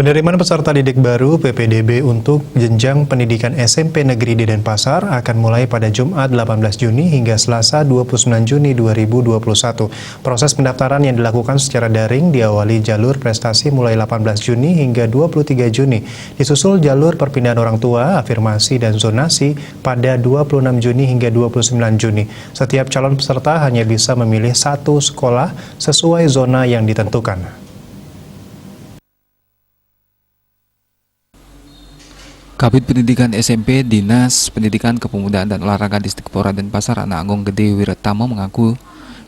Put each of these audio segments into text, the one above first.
Penerimaan peserta didik baru (PPDB) untuk jenjang pendidikan SMP Negeri di Denpasar akan mulai pada Jumat 18 Juni hingga Selasa 29 Juni 2021. Proses pendaftaran yang dilakukan secara daring diawali jalur prestasi mulai 18 Juni hingga 23 Juni. Disusul jalur perpindahan orang tua, afirmasi, dan zonasi pada 26 Juni hingga 29 Juni. Setiap calon peserta hanya bisa memilih satu sekolah sesuai zona yang ditentukan. Kabid Pendidikan SMP Dinas Pendidikan Kepemudaan dan Olahraga Disdikpora Denpasar Anak Agung Gede Wiratama mengaku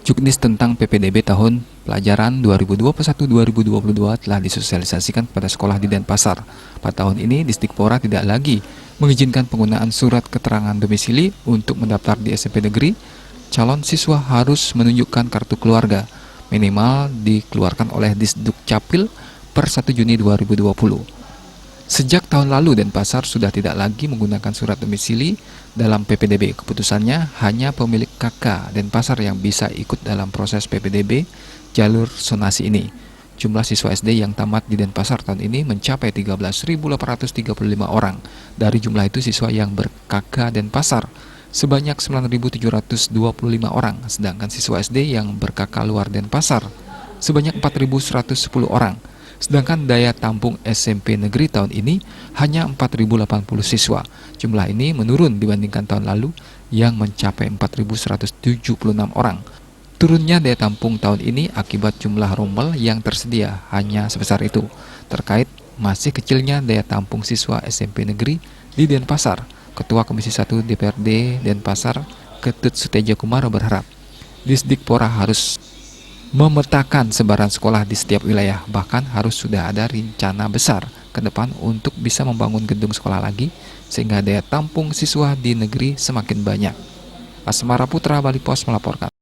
juknis tentang PPDB tahun pelajaran 2021-2022 telah disosialisasikan kepada sekolah di Denpasar. Pada tahun ini, Disdikpora tidak lagi mengizinkan penggunaan surat keterangan domisili untuk mendaftar di SMP negeri. Calon siswa harus menunjukkan kartu keluarga, minimal dikeluarkan oleh Disdukcapil per 1 Juni 2020. Sejak tahun lalu, Denpasar sudah tidak lagi menggunakan surat domisili dalam PPDB. Keputusannya hanya pemilik KK Denpasar yang bisa ikut dalam proses PPDB jalur zonasi ini. Jumlah siswa SD yang tamat di Denpasar tahun ini mencapai 13.835 orang. Dari jumlah itu, siswa yang ber-KK Denpasar sebanyak 9.725 orang, sedangkan siswa SD yang ber-KK luar Denpasar sebanyak 4.110 orang. Sedangkan daya tampung SMP negeri tahun ini hanya 4.080 siswa. Jumlah ini menurun dibandingkan tahun lalu yang mencapai 4.176 orang. Turunnya daya tampung tahun ini akibat jumlah rombel yang tersedia hanya sebesar itu. Terkait masih kecilnya daya tampung siswa SMP negeri di Denpasar, Ketua Komisi 1 DPRD Denpasar, Ketut Suteja Kumara berharap Disdikpora harus memetakan sebaran sekolah di setiap wilayah, bahkan harus sudah ada rencana besar ke depan untuk bisa membangun gedung sekolah lagi sehingga daya tampung siswa di negeri semakin banyak. Asmara Putra, Bali Pos melaporkan.